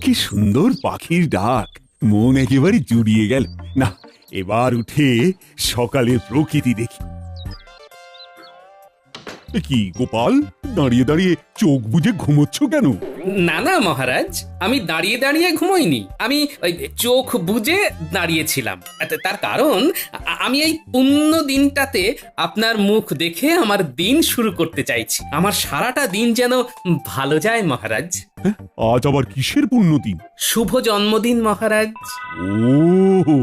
কি সুন্দর পাখির ডাক, মন একেবারে জুড়িয়ে গেল। না, এবার উঠে সকালের প্রকৃতি দেখি। কি গোপাল, দাঁড়িয়ে দাঁড়িয়ে চোখ বুজে ঘুমোচ্ছ কেন? না না মহারাজ, আমি দাঁড়িয়ে দাঁড়িয়ে ঘুমোইনি, আমি ওই চোখ বুজে দাঁড়িয়েছিলাম। তার কারণ আমি এই পুণ্য দিনটাতে আপনার মুখ দেখে আমার দিন শুরু করতে চাইছি। আমার সারাটা দিন যেন ভালো যায় মহারাজ। আজ আবার কিসের পুণ্যদিন? শুভ জন্মদিন মহারাজ। ও,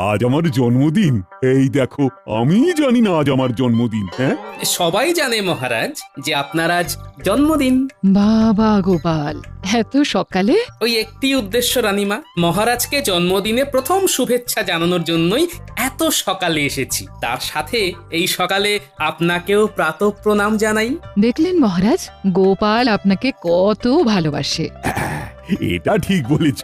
আজ আমার জন্মদিন? এই দেখো, আমি জানি না আজ আমার জন্মদিন। হ্যাঁ, সবাই জানে মহারাজ যে আপনার আজ জন্মদিন। বাবা গোপাল, এত সকালে? ওই একটি উদ্দেশ্য রানীমা, মহারাজকে জন্মদিনে প্রথম শুভেচ্ছা জানানোর জন্যই এত সকালে এসেছি। তার সাথে এই সকালে আপনাকেও প্রাতঃ প্রণাম জানাই। দেখলেন মহারাজ, গোপাল আপনাকে কত ভালোবাসে। এটা ঠিক বলেছ,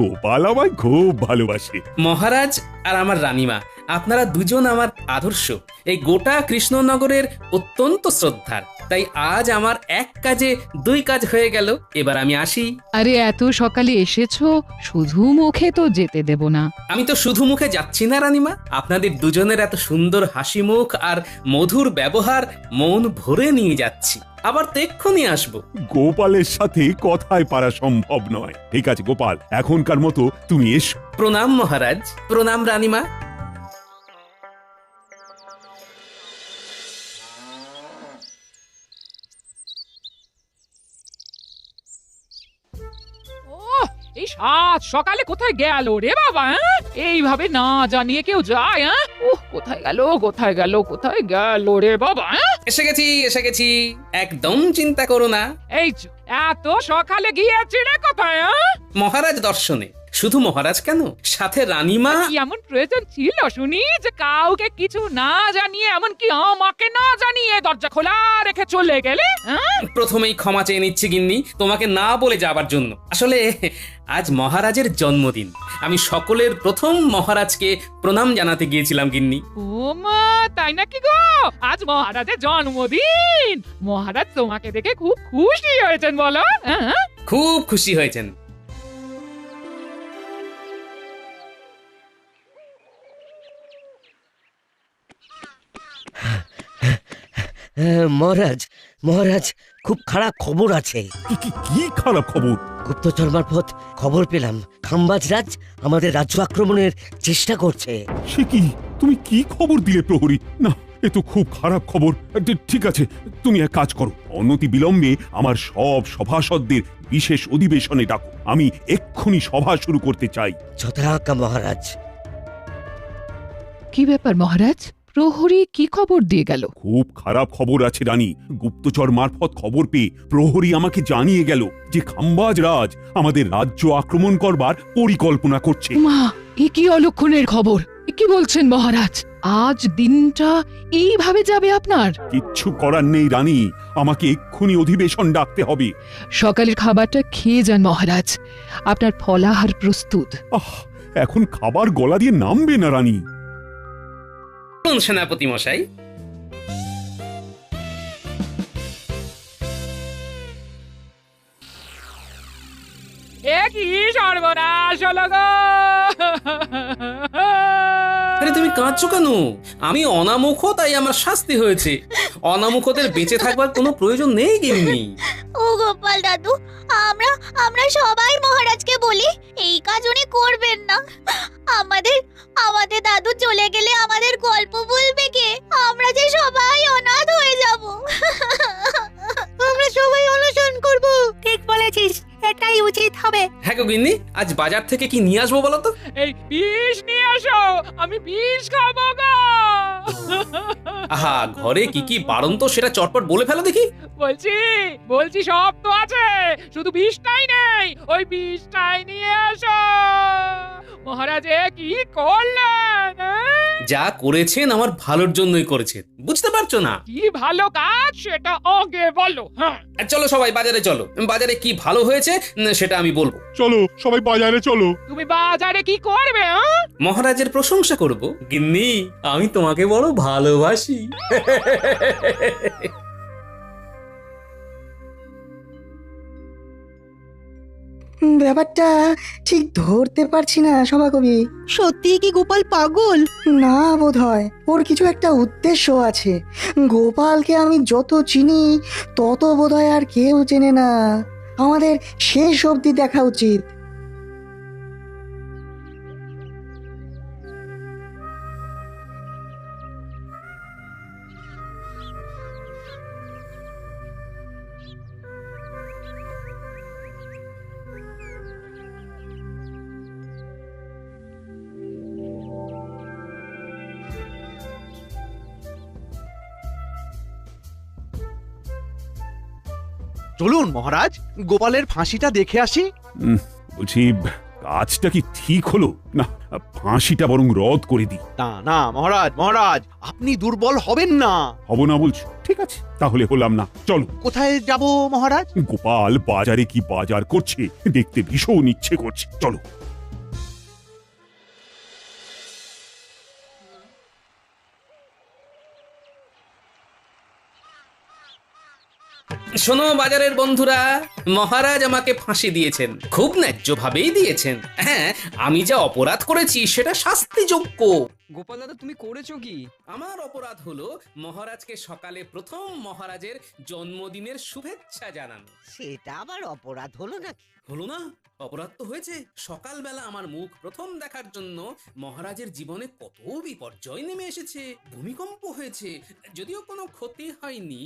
গোপাল আমায় খুব ভালোবাসে। মহারাজ আর আমার রানীমা, আপনারা দুজন আমার আদর্শ। এই গোটা কৃষ্ণনগরের অত্যন্ত শ্রদ্ধার। তাই আজ আমার এক কাজে দুই কাজ হয়ে গেল। এবার আমি আসি। আরে এত সকালে এসেছো, শুধু মুখে তো যেতে দেব না। আমি তো শুধু মুখে যাচ্ছি না রানীমা, আপনাদের দুজনের এত সুন্দর হাসি মুখ আর মধুর ব্যবহার মন ভরে নিয়ে যাচ্ছি। আবার তো এক্ষুনি আসবো। গোপালের সাথে কথায় পারা সম্ভব নয়। ঠিক আছে গোপাল, এখনকার মতো তুমি এসো। প্রণাম মহারাজ। প্রণাম রানীমা। এই সাত সকালে কোথায় গেল রে বাবা? এইভাবে না জানিয়ে কেউ যায়? কোথায় গেল কোথায় গেল কোথায় গেল রে বাবা? এসে গেছি এসে গেছি, একদম চিন্তা করো না। এই এত সকালে গিয়েছিলে কোথায়? মহারাজ দর্শনে। শুধু মহারাজ কেন, সাথে রানীমা। কি এমন প্রয়োজন ছিল শুনি যে কাউকে কিছু না জানিয়ে, এমনকি আমাকে না জানিয়ে দরজা খোলা রেখে চলে গেলে? প্রথমেই ক্ষমা চেয়ে নিচ্ছি গিন্নি, তোমাকে না বলে যাবার জন্য। আসলে আজ মহারাজের জন্মদিন, আমি সকলের প্রথম মহারাজকে প্রণাম জানাতে গিয়েছিলাম গিন্নি। ও মা, তাই নাকি গো? আজ মহারাজের জন্মদিন। মহারাজ তোমাকে দেখে খুব খুশি হয়েছেন বলো? খুব খুশি হয়েছেন। মহারাজ, মহারাজ, খুব খারাপ খবর আছে। কি খারাপ খবর? গুপ্তচর মারফত খবর পেলাম, খাম্বাজ রাজ আমাদের রাজ্য আক্রমণের চেষ্টা করছে। সে কি? তুমি কি খবর দিলে প্রহরী? না, এ তো খুব খারাপ খবর। ঠিক আছে, তুমি এক কাজ করো, অনতি বিলম্বে আমার সব সভাসদদের বিশেষ অধিবেশনে ডাকো। আমি এক্ষুনি সভা শুরু করতে চাই। যথাজ্ঞা মহারাজ। কি ব্যাপার মহারাজ? প্রহরী কি খবর দিয়ে গেল? খুব খারাপ খবর আছে রানী। গুপ্তচর মারফত খবর পেয়ে প্রহরী আমাকে জানিয়ে গেল যে খাম্বাজ রাজ আমাদের রাজ্য আক্রমণ করবার পরিকল্পনা করছে। মা, এ কি অলক্ষণের খবর? কি বলছেন মহারাজ? আজ দিনটা এইভাবে যাবে আপনার? কিচ্ছু করার নেই রানী, আমাকে এক্ষুনি অধিবেশন ডাকতে হবে। সকালের খাবারটা খেয়ে যান মহারাজ, আপনার ফলাহার প্রস্তুত। এখন খাবার গলা দিয়ে নামবে না রানী। সেনাপতি মশাই, কি সর্বনাশ হলো গো! আরে তুমি কাঁদছো কেন? আমি অনামুখ, তাই আমার শাস্তি হয়েছে। অনামুখদের বেঁচে থাকবার কোনো প্রয়োজন নেই গিন্নি। ও গোপাল দাদু, আমরা আমরা সবাই মহারাজকে বলি এই কাজ উনি করবেন না। আমাদের আমাদের দাদু চলে গেলে আমাদের গল্প বলবে কে? আমরা যে সবাই অনাথ হয়ে যাব। আমরা সবাই অনশন করব। ঠিক বলেছিস, এটাই উচিত হবে। হ্যাঁ গো গিন্নি, আজ বাজার থেকে কি নিয়ে আসবো বলো তো? এই বিষ নিয়ে আসো, আমি বিষ খাবো গো। আহা, ঘরে কি কি বারণ তো সেটা চটপট বলে ফেলো দেখি। বলছি সব তো আছে, শুধু বিষটাই নেই। ওই বিষটাই নিয়ে আসো। মহারাজে কি করলেন? যা করেছেন আমার ভালোর জন্যই করেছেন, বুঝতে পারছো না? কি ভালো কাজ সেটা আগে বলো। হ্যাঁ, আর চলো সবাই বাজারে চলো, বাজারে কি ভালো হয়েছে সেটা আমি বলবো। চলো সবাই বাজারে চলো। তুমি বাজারে কি করবে? হ্যাঁ? মহারাজের প্রশংসা করব। গিন্নি, আমি তোমাকে বড় ভালোবাসি। ব্যাপারটা ঠিক ধরতে পারছি না সভাকবি। সত্যি কি গোপাল পাগল? না, বোধ হয় ওর কিছু একটা উদ্দেশ্য আছে। গোপালকে আমি যত চিনি তত বোধ হয় আর কেউ চেনে না। আমাদের শেষ অবধি দেখা উচিত। চলুন মহারাজ, গোপালের ফাঁসিটা দেখে আসি। বলছি, কাজটা কি ঠিক হলো না? ফাঁসিটা বরং রদ করে দিই। না না মহারাজ, মহারাজ আপনি দুর্বল হবেন না। হব না বলছো? ঠিক আছে, তাহলে হলাম না। চলো। কোথায় যাব মহারাজ? গোপাল বাজারে কি বাজার করছে দেখতে ভীষণ ইচ্ছে করছে, চলো। শোনো বাজারের বন্ধুরা, মহারাজ আমাকে ফাঁসি দিয়েছেন, খুব ন্যায্যভাবেই দিয়েছেন। হ্যাঁ, আমি যা অপরাধ করেছি সেটা শাস্তিযোগ্য। গোপাল দাদা তুমি করেছো কি? আমার অপরাধ হলো মহারাজকে সকালে প্রথম মহারাজের জন্মদিনের শুভেচ্ছা জানানো। সেটা আবার অপরাধ হলো নাকি? হলো না? অপরাধ তো হয়েছে। সকালবেলা আমার মুখ প্রথম দেখার জন্য মহারাজের জীবনে কত বিপর্যয় নেমে এসেছে। ভূমিকম্প হয়েছে, যদিও কোনো ক্ষতি হয়নি।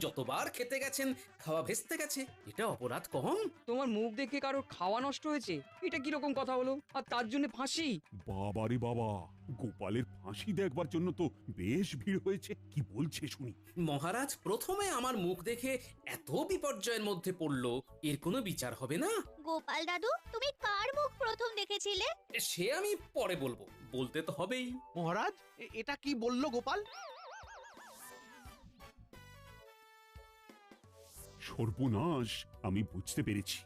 যতবার খেতে গেছেন খাওয়া ভেস্তে গেছে। এটা অপরাধ কম? তোমার মুখ দেখে কারোর খাওয়া নষ্ট হয়েছে, এটা কিরকম কথা হলো? আর তার জন্য ফাঁসি? বাবারে বাবা, গোপালের ফাঁসি দেখবার জন্য তো বেশ ভিড় হয়েছে। কি বলছে শুনি। মহারাজ প্রথমে আমার মুখ দেখে এত বিপর্যয়ের মধ্যে পড়লো, এর কোনো বিচার হবে না? গোপাল দাদু, তুমি কার মুখ প্রথম দেখেছিলে? সে আমি পরে বলবো, বলতে তো হবেই। মহারাজ এটা কি বললো গোপাল? সর্বনাশ, আমি বুঝতে পেরেছি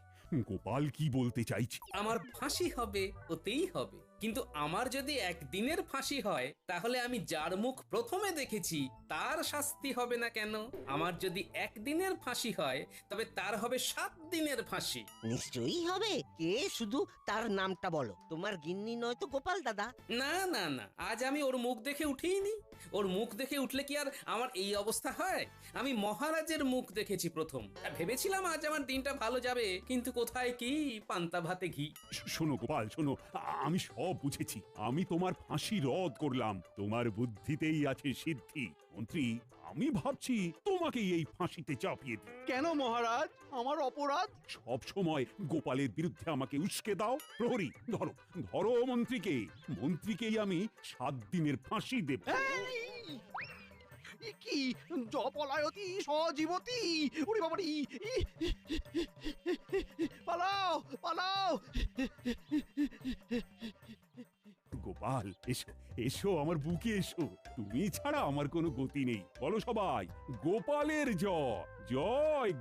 গোপাল কি বলতে চাইছে। আমার ফাঁসি হবে, ওতেই হবে। কিন্তু আমার যদি একদিনের ফাঁসি হয়, তাহলে আমি যার মুখ প্রথমে দেখেছি তার শাস্তি হবে না কেন? আমার যদি একদিনের ফাঁসি হয়, তবে তার হবে 7 দিনের ফাঁসি। নিশ্চয়ই হবে। কে, শুধু তার নামটা বলো। তোমার গিন্নি নয় তো গোপাল দাদা? না না না, আজ আমি ওর মুখ দেখে উঠিনি। ওর মুখ দেখে উঠলে কি আর আমার এই অবস্থা হয়? আমি মহারাজের মুখ দেখেছি প্রথম। ভেবেছিলাম আজ আমার দিনটা ভালো যাবে, কিন্তু কোথায় কি, পান্তা ভাতে ঘি। শোনো গোপাল, শোনো, আমি সব বুঝেছি। আমি তোমার ফাঁসি রদ করলাম। তোমার বুদ্ধিতেই আছে সিদ্ধি। মন্ত্রী, আমি ভাবছি তোমাকে এই ফাঁসিতে চাপিয়ে দিই। কেন মহারাজ, আমার অপরাধ? সব সময় গোপালের বিরুদ্ধে আমাকে উস্কে দাও। প্রহরী, ধরো ধরো মন্ত্রীকে। মন্ত্রীকেই আমি 7 দিনের ফাঁসি দেব। এ কি জপলায়তি সজীবতি! ওরে বাবারে! পালাও পালাও! গোপাল, এসো এসো, আমার বুকে এসো। তুমি ছাড়া আমার কোনো গতি নেই। বলো সবাই, গোপালের জয় জয়।